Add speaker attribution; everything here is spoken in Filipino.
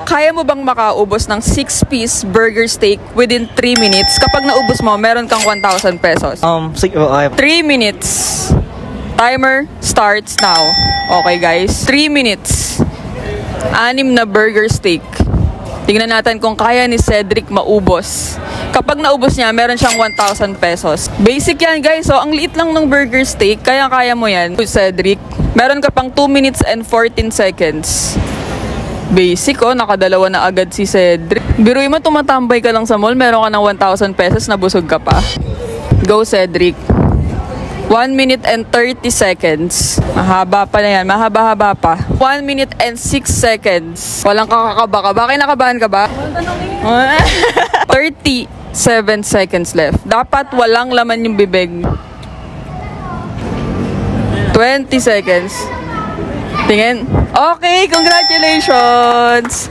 Speaker 1: Kaya mo bang makaubos ng 6-piece burger steak within 3 minutes? Kapag naubos mo, meron kang 1,000 pesos.
Speaker 2: Sige,
Speaker 1: 3 minutes. Timer starts now. Okay guys, 3 minutes. 6 na burger steak. Tingnan natin kung kaya ni Cedric maubos. Kapag naubos niya, meron siyang 1,000 pesos. Basic yan guys. So, ang liit lang ng burger steak. Kaya mo yan. Cedric, meron ka pang 2 minutes and 14 seconds. Basic nakadalawa na agad si Cedric. Biruin mo, tumatambay ka lang sa mall, meron ka ng 1,000 pesos, nabusog ka pa. Go Cedric. 1 minute and 30 seconds. Mahaba pa na yan. Mahaba-haba pa. 1 minute and 6 seconds. Walang kakakaba ka ba? Kinakabahan ka ba? 37 seconds left. Dapat walang laman yung bibig. 20 seconds. Tingin. Okay, congratulations!